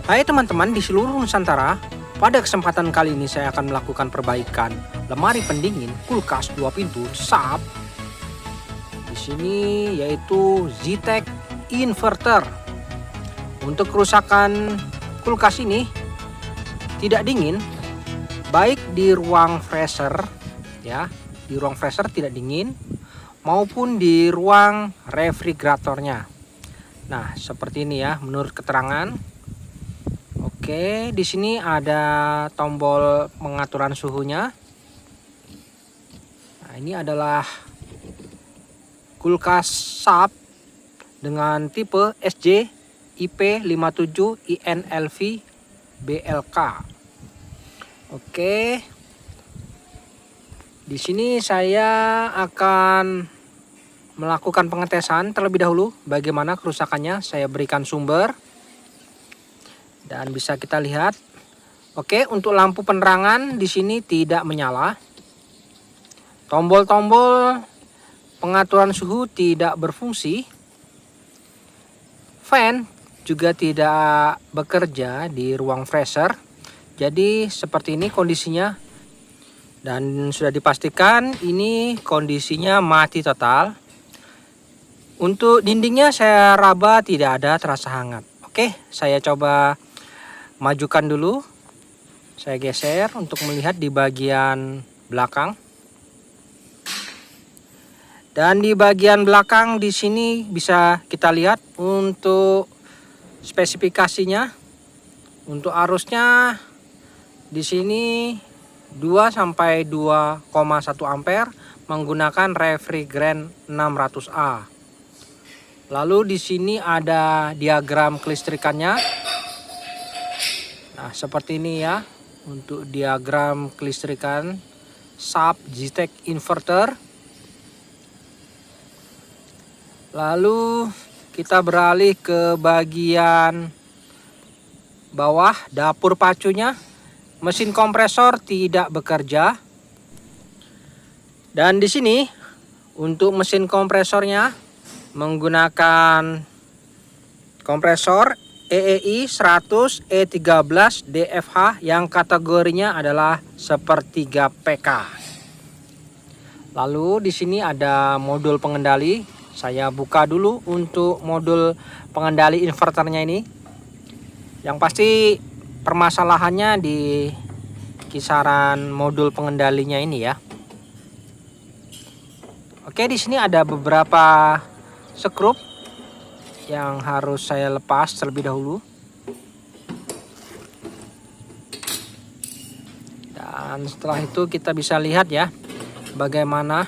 Hai teman-teman di seluruh Nusantara, pada kesempatan kali ini saya akan melakukan perbaikan lemari pendingin kulkas 2 pintu SAP. Di sini yaitu Zetec inverter. Untuk kerusakan kulkas ini tidak dingin, baik di ruang freezer ya, di ruang freezer tidak dingin maupun di ruang refrigeratornya. Nah, seperti ini ya menurut keterangan. Oke, di sini ada tombol pengaturan suhunya. Nah, ini adalah kulkas SAP dengan tipe SJ IP57 INLV BLK. Oke. Di sini saya akan melakukan pengetesan terlebih dahulu bagaimana kerusakannya. Saya berikan sumber. Dan bisa kita lihat, oke, untuk lampu penerangan di sini tidak menyala. Tombol-tombol pengaturan suhu tidak berfungsi. Fan juga tidak bekerja di ruang freezer. Jadi seperti ini kondisinya. Dan sudah dipastikan ini kondisinya mati total. Untuk dindingnya saya raba tidak ada terasa hangat. Oke, saya coba majukan dulu, saya geser untuk melihat di bagian belakang. Dan di bagian belakang di sini bisa kita lihat untuk spesifikasinya. Untuk arusnya di sini 2 sampai 2,1 ampere menggunakan refrigerant 600A. Lalu di sini ada diagram kelistrikannya. Nah, seperti ini ya untuk diagram kelistrikan SAP Zetec inverter. Lalu kita beralih ke bagian bawah dapur pacunya. Mesin kompresor tidak bekerja. Dan di sini untuk mesin kompresornya menggunakan kompresor EEI 100 E13 DFH yang kategorinya adalah sepertiga PK. Lalu di sini ada modul pengendali. Saya buka dulu untuk modul pengendali inverternya ini. Yang pasti permasalahannya di kisaran modul pengendalinya ini ya. Oke, di sini ada beberapa skrup yang harus saya lepas terlebih dahulu. Dan setelah itu kita bisa lihat ya bagaimana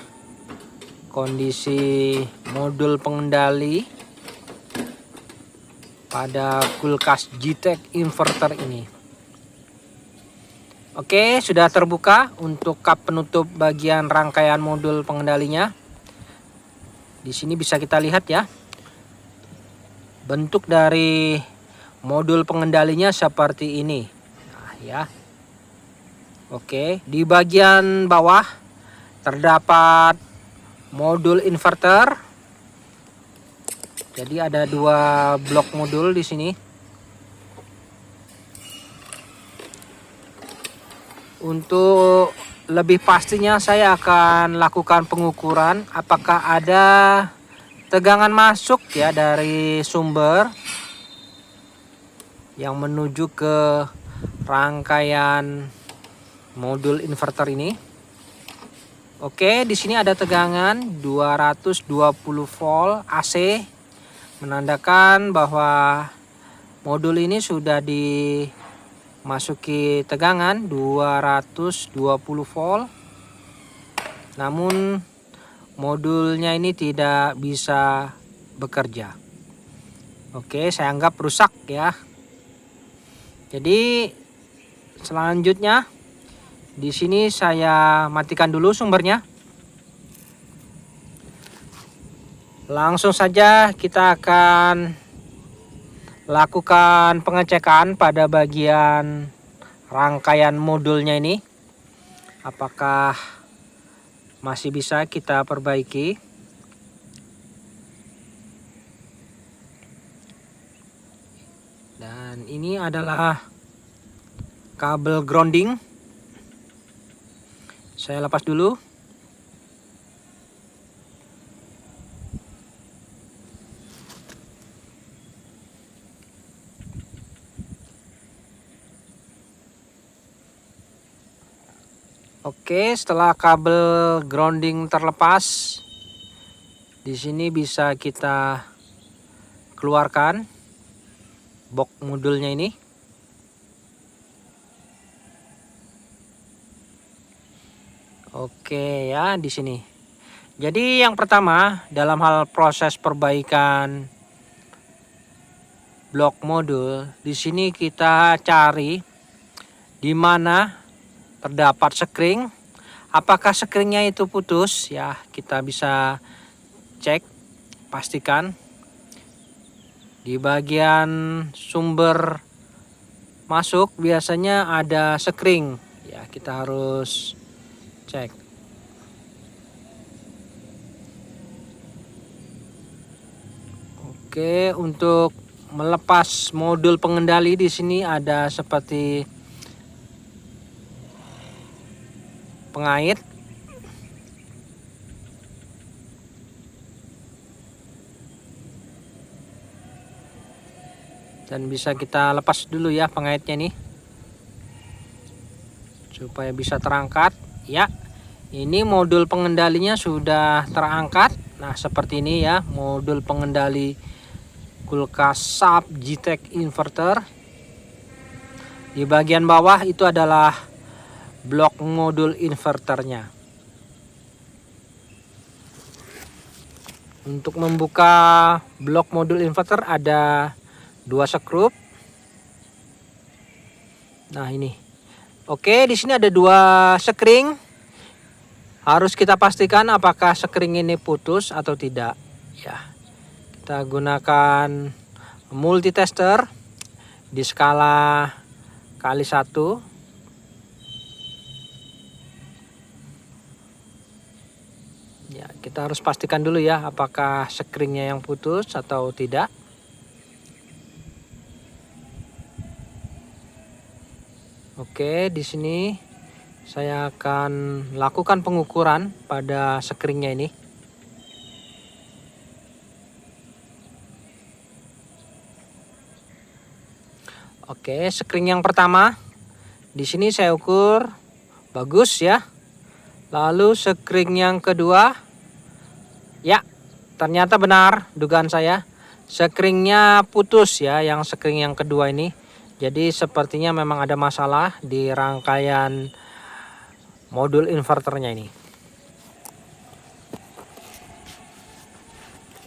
kondisi modul pengendali pada kulkas Zetec inverter ini. Oke, sudah terbuka untuk kap penutup bagian rangkaian modul pengendalinya. Di sini bisa kita lihat ya. Bentuk dari modul pengendalinya seperti ini. Nah, ya. Oke, di bagian bawah terdapat modul inverter. Jadi ada 2 blok modul di sini. Untuk lebih pastinya saya akan lakukan pengukuran apakah ada tegangan masuk ya dari sumber yang menuju ke rangkaian modul inverter ini. Oke, di sini ada tegangan 220 volt AC, menandakan bahwa modul ini sudah dimasuki tegangan 220 volt. Namun modulnya ini tidak bisa bekerja. Oke, saya anggap rusak ya. Jadi selanjutnya di sini saya matikan dulu sumbernya. Langsung saja kita akan lakukan pengecekan pada bagian rangkaian modulnya ini. Apakah masih bisa kita perbaiki? Dan ini adalah kabel grounding. Saya lepas dulu. Oke, setelah kabel grounding terlepas, di sini bisa kita keluarkan box modulnya ini. Oke ya, di sini. Jadi yang pertama dalam hal proses perbaikan blok modul, di sini kita cari di mana terdapat sekring. Apakah sekringnya itu putus? Ya, kita bisa cek, pastikan di bagian sumber masuk biasanya ada sekring. Ya, kita harus cek. Oke, untuk melepas modul pengendali di sini ada seperti pengait. Dan bisa kita lepas dulu ya pengaitnya nih, supaya bisa terangkat. Ya, ini modul pengendalinya sudah terangkat. Nah, seperti ini ya modul pengendali kulkas SAP GTEC inverter. Di bagian bawah itu adalah blok modul inverternya. Untuk membuka blok modul inverter ada 2 skrup. Nah, ini. Oke, di sini ada 2 sekring. Harus kita pastikan apakah sekring ini putus atau tidak. Ya. Kita gunakan multitester di skala kali 1. Ya, kita harus pastikan dulu ya apakah sekringnya yang putus atau tidak. Oke, di sini saya akan lakukan pengukuran pada sekringnya ini. Oke, sekring yang pertama di sini saya ukur bagus ya. Lalu sekring yang kedua, ya ternyata benar dugaan saya, sekringnya putus ya, yang sekring yang kedua ini. Jadi sepertinya memang ada masalah di rangkaian modul inverternya ini.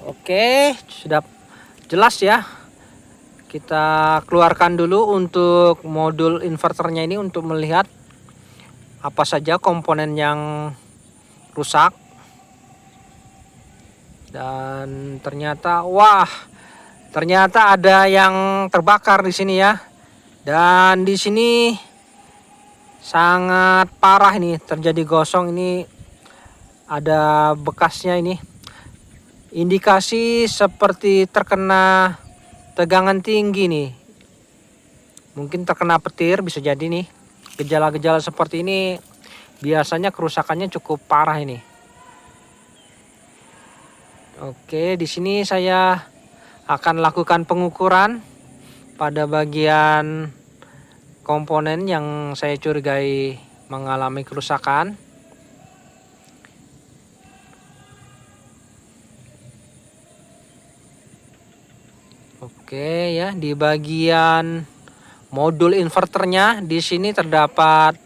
Oke, sudah jelas ya. Kita keluarkan dulu untuk modul inverternya ini untuk melihat apa saja komponen yang rusak. Dan ternyata, wah, ternyata ada yang terbakar di sini ya. Dan di sini sangat parah ini, terjadi gosong ini, ada bekasnya ini. Indikasi seperti terkena tegangan tinggi nih. Mungkin terkena petir bisa jadi nih. Gejala-gejala seperti ini biasanya kerusakannya cukup parah ini. Oke, di sini saya akan lakukan pengukuran pada bagian komponen yang saya curigai mengalami kerusakan. Oke ya, di bagian modul inverternya di sini terdapat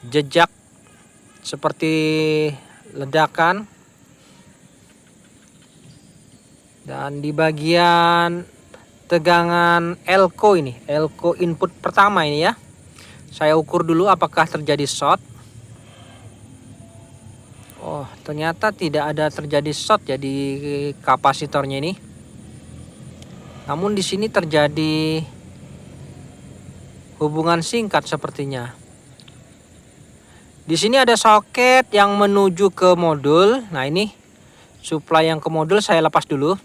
jejak seperti ledakan. Dan di bagian tegangan elko ini, elko input pertama ini ya, saya ukur dulu apakah terjadi short. Oh, ternyata tidak ada terjadi short ya di kapasitornya ini. Namun di sini terjadi hubungan singkat sepertinya. Di sini ada soket yang menuju ke modul. Nah, ini supply yang ke modul saya lepas dulu.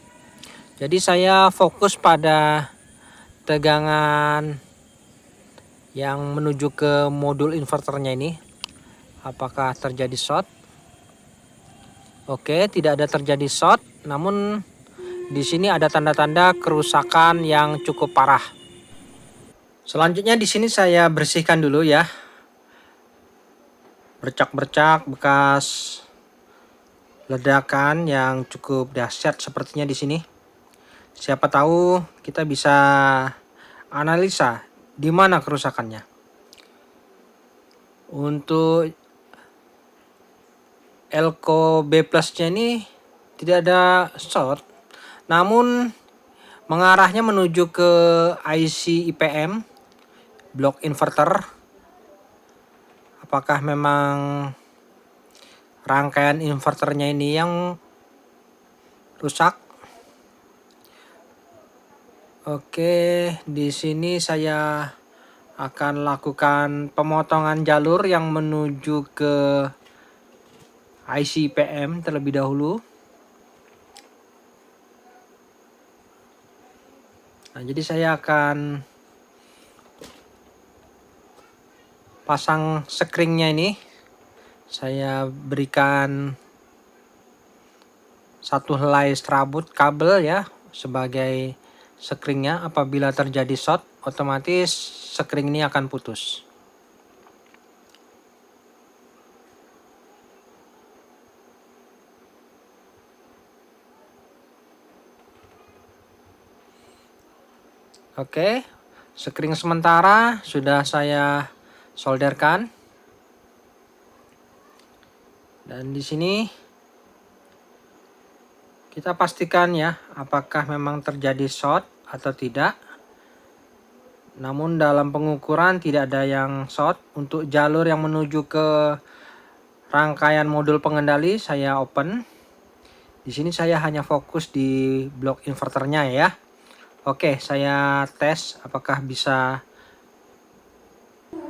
Jadi saya fokus pada tegangan yang menuju ke modul inverternya ini. Apakah terjadi short? Oke, tidak ada terjadi short, namun di sini ada tanda-tanda kerusakan yang cukup parah. Selanjutnya di sini saya bersihkan dulu ya. Bercak-bercak bekas ledakan yang cukup dahsyat sepertinya di sini. Siapa tahu kita bisa analisa di mana kerusakannya. Untuk Elco B Plus-nya ini tidak ada short, namun mengarahnya menuju ke IC IPM blok inverter. Apakah memang rangkaian inverternya ini yang rusak? Oke, di sini saya akan lakukan pemotongan jalur yang menuju ke IC IPM terlebih dahulu. Nah, jadi saya akan pasang sekringnya ini. Saya berikan satu helai serabut kabel ya sebagai sekringnya. Apabila terjadi short, otomatis sekring ini akan putus. Oke, sekring sementara sudah saya solderkan. Dan di sini kita pastikan ya apakah memang terjadi short atau tidak. Namun dalam pengukuran tidak ada yang short. Untuk jalur yang menuju ke rangkaian modul pengendali saya open. Di sini saya hanya fokus di blok inverternya ya. Oke, saya tes apakah bisa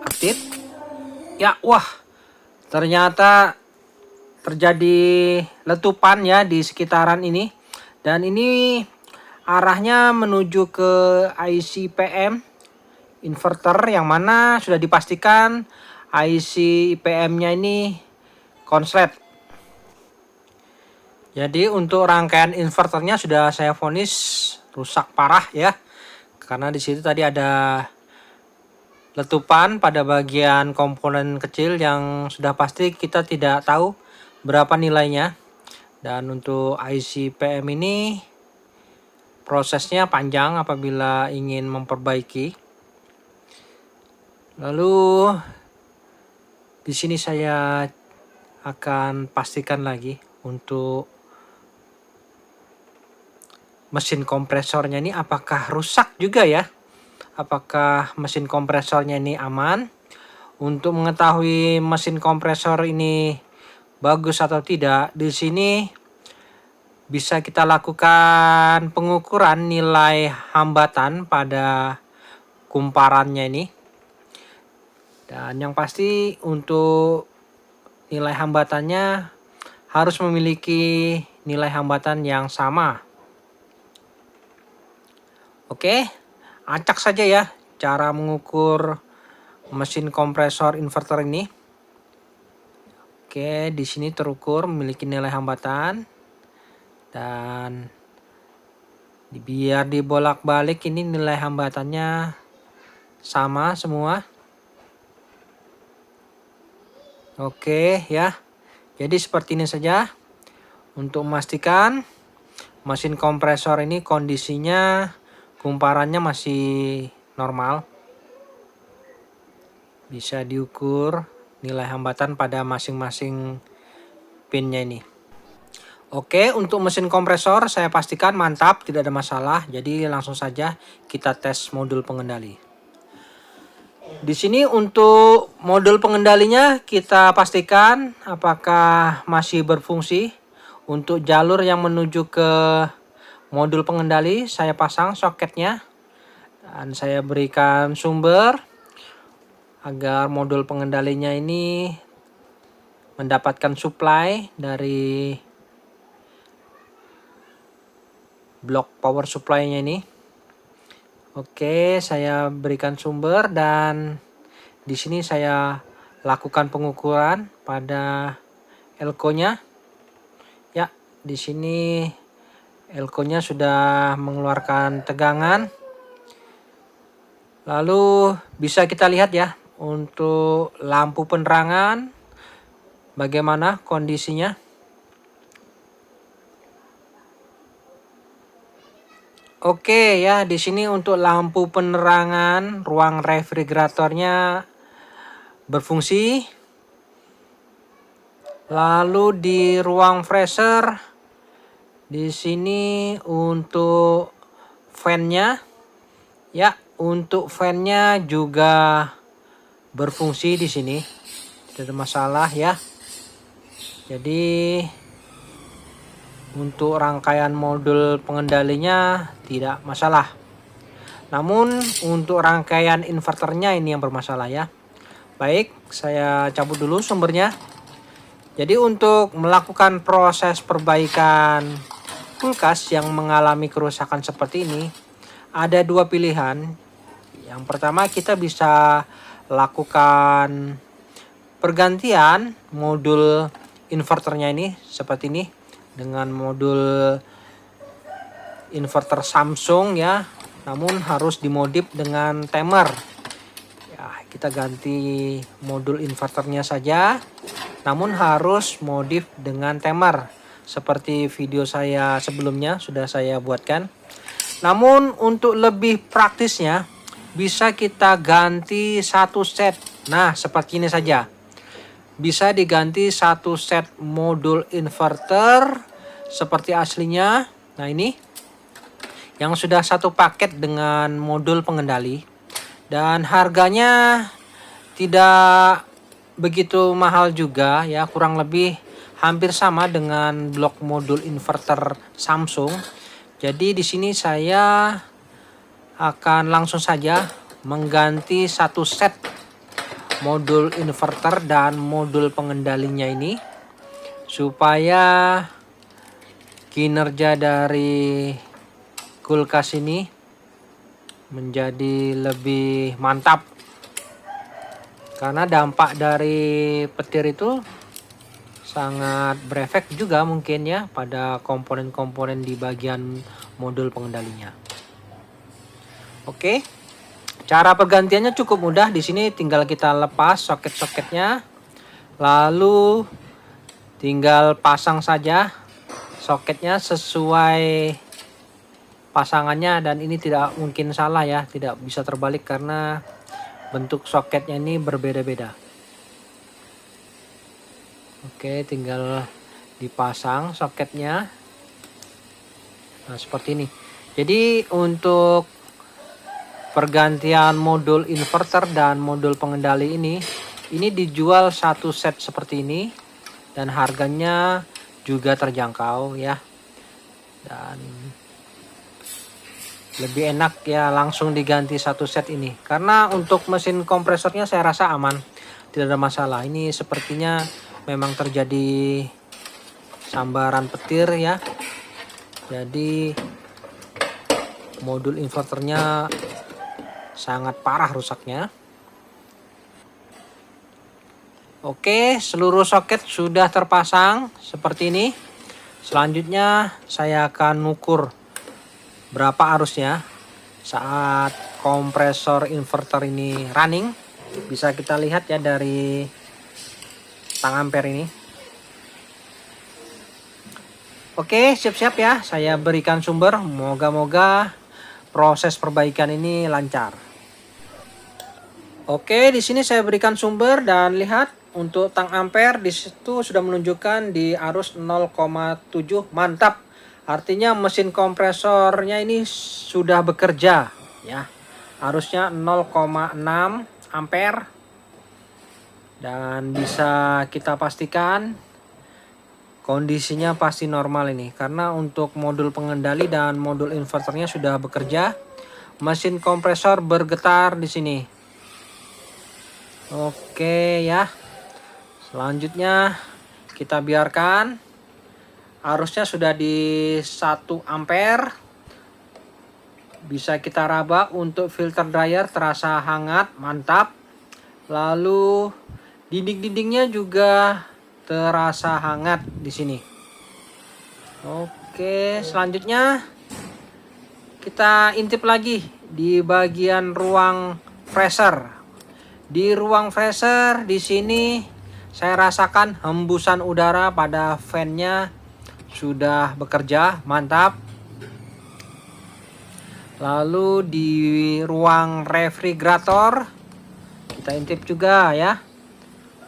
aktif. Ya, wah, ternyata terjadi letupan ya di sekitaran ini. Dan ini arahnya menuju ke IC PM inverter yang mana sudah dipastikan IC IPM-nya ini konslet. Jadi untuk rangkaian inverternya sudah saya vonis rusak parah ya. Karena di situ tadi ada letupan pada bagian komponen kecil yang sudah pasti kita tidak tahu berapa nilainya. Dan untuk IC PM ini prosesnya panjang apabila ingin memperbaiki. Lalu di sini saya akan pastikan lagi untuk mesin kompresornya ini apakah rusak juga ya. Apakah mesin kompresornya ini aman. Untuk mengetahui mesin kompresor ini bagus atau tidak, di sini bisa kita lakukan pengukuran nilai hambatan pada kumparannya ini. Dan yang pasti untuk nilai hambatannya harus memiliki nilai hambatan yang sama. Oke, acak saja ya cara mengukur mesin kompresor inverter ini. Oke, di sini terukur memiliki nilai hambatan. Dan biar dibolak-balik ini nilai hambatannya sama semua. Oke ya. Jadi seperti ini saja untuk memastikan mesin kompresor ini kondisinya kumparannya masih normal. Bisa diukur nilai hambatan pada masing-masing pinnya ini. Oke, untuk mesin kompresor saya pastikan mantap, tidak ada masalah. Jadi langsung saja kita tes modul pengendali. Di sini untuk modul pengendalinya kita pastikan apakah masih berfungsi. Untuk jalur yang menuju ke modul pengendali saya pasang soketnya. Dan saya berikan sumber agar modul pengendalinya ini mendapatkan supply dari blok power supply-nya ini. Oke, saya berikan sumber dan di sini saya lakukan pengukuran pada elko-nya. Ya, di sini elko-nya sudah mengeluarkan tegangan. Lalu bisa kita lihat ya untuk lampu penerangan bagaimana kondisinya. Oke ya, di sini untuk lampu penerangan ruang refrigeratornya berfungsi. Lalu di ruang freezer di sini untuk fan-nya ya, untuk fan-nya juga berfungsi di sini. Tidak ada masalah ya. Jadi untuk rangkaian modul pengendalinya tidak masalah. Namun untuk rangkaian inverternya ini yang bermasalah ya. Baik, saya cabut dulu sumbernya. Jadi untuk melakukan proses perbaikan kulkas yang mengalami kerusakan seperti ini, ada dua pilihan. Yang pertama kita bisa lakukan pergantian modul inverternya ini seperti ini dengan modul inverter Samsung ya, namun harus dimodif dengan timer. Ya, kita ganti modul inverternya saja, namun harus modif dengan timer seperti video saya sebelumnya sudah saya buatkan. Namun untuk lebih praktisnya bisa kita ganti satu set. Nah, seperti ini saja. Bisa diganti satu set modul inverter seperti aslinya. Nah, ini yang sudah satu paket dengan modul pengendali. Dan harganya tidak begitu mahal juga ya, kurang lebih hampir sama dengan blok modul inverter Samsung. Jadi di sini saya akan langsung saja mengganti satu set modul inverter dan modul pengendalinya ini supaya kinerja dari kulkas ini menjadi lebih mantap. Karena dampak dari petir itu sangat berefek juga mungkin ya pada komponen-komponen di bagian modul pengendalinya. Oke. Cara pergantiannya cukup mudah. Di sini tinggal kita lepas soket-soketnya. Lalu tinggal pasang saja soketnya sesuai pasangannya, dan ini tidak mungkin salah ya, tidak bisa terbalik karena bentuk soketnya ini berbeda-beda. Oke, tinggal dipasang soketnya. Nah, seperti ini. Jadi untuk pergantian modul inverter dan modul pengendali ini dijual satu set seperti ini dan harganya juga terjangkau ya. Dan lebih enak ya langsung diganti satu set ini. Karena untuk mesin kompresornya saya rasa aman, tidak ada masalah. Ini sepertinya memang terjadi sambaran petir ya. Jadi modul inverternya sangat parah rusaknya. Oke, seluruh soket sudah terpasang seperti ini. Selanjutnya saya akan ukur berapa arusnya saat kompresor inverter ini running. Bisa kita lihat ya dari tang ampere ini. Oke, siap-siap ya. Saya berikan sumber. Moga-moga proses perbaikan ini lancar. Oke, di sini saya berikan sumber dan lihat untuk tang ampere di situ sudah menunjukkan di arus 0,7. Mantap. Artinya mesin kompresornya ini sudah bekerja ya. Arusnya 0,6 ampere. Dan bisa kita pastikan kondisinya pasti normal ini karena untuk modul pengendali dan modul inverternya sudah bekerja. Mesin kompresor bergetar di sini. Oke ya. Selanjutnya kita biarkan arusnya sudah di 1 ampere Bisa kita raba untuk filter dryer, terasa hangat, mantap. Lalu dinding-dindingnya juga terasa hangat di sini. Oke, selanjutnya kita intip lagi di bagian ruang freezer. Di ruang freezer di sini saya rasakan hembusan udara pada fan-nya sudah bekerja, mantap. Lalu di ruang refrigerator kita intip juga ya.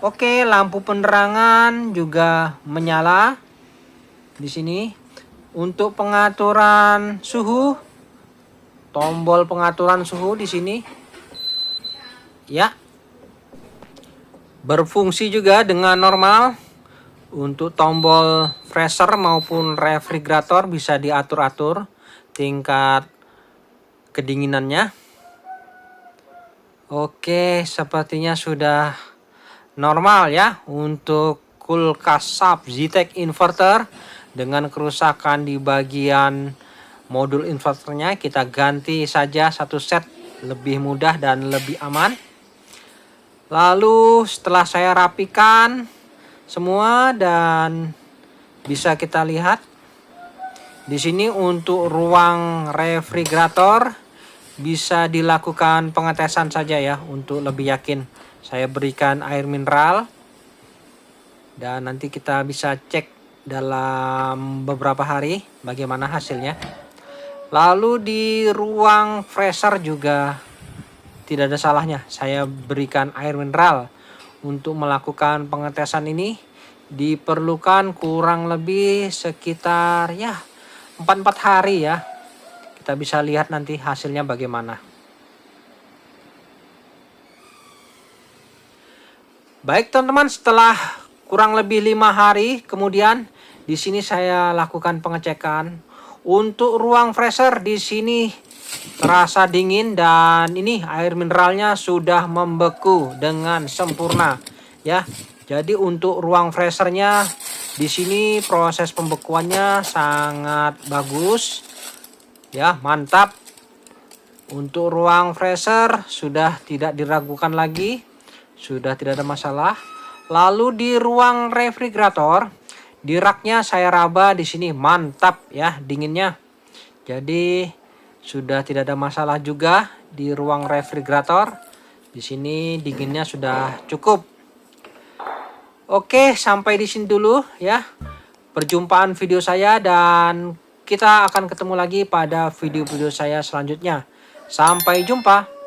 Oke, lampu penerangan juga menyala di sini. Untuk pengaturan suhu, tombol pengaturan suhu di sini ya, berfungsi juga dengan normal. Untuk tombol freezer maupun refrigerator bisa diatur-atur tingkat kedinginannya. Oke, sepertinya sudah normal ya untuk kulkas SAP Zetec inverter. Dengan kerusakan di bagian modul inverternya, kita ganti saja satu set, lebih mudah dan lebih aman. Lalu setelah saya rapikan semua dan bisa kita lihat di sini untuk ruang refrigerator bisa dilakukan pengetesan saja ya untuk lebih yakin. Saya berikan air mineral dan nanti kita bisa cek dalam beberapa hari bagaimana hasilnya. Lalu di ruang freezer juga tidak ada salahnya saya berikan air mineral. Untuk melakukan pengetesan ini diperlukan kurang lebih sekitar ya 4 hari ya. Kita bisa lihat nanti hasilnya bagaimana. Baik teman-teman, setelah kurang lebih 5 hari kemudian di sini saya lakukan pengecekan. Untuk ruang freezer di sini terasa dingin dan ini air mineralnya sudah membeku dengan sempurna ya. Jadi untuk ruang freezernya di sini proses pembekuannya sangat bagus ya, mantap. Untuk ruang freezer sudah tidak diragukan lagi, sudah tidak ada masalah. Lalu di ruang refrigerator, di raknya saya raba di sini mantap ya dinginnya. Jadi sudah tidak ada masalah juga di ruang refrigerator. Di sini dinginnya sudah cukup. Oke, sampai di sini dulu ya perjumpaan video saya, dan kita akan ketemu lagi pada video-video saya selanjutnya. Sampai jumpa.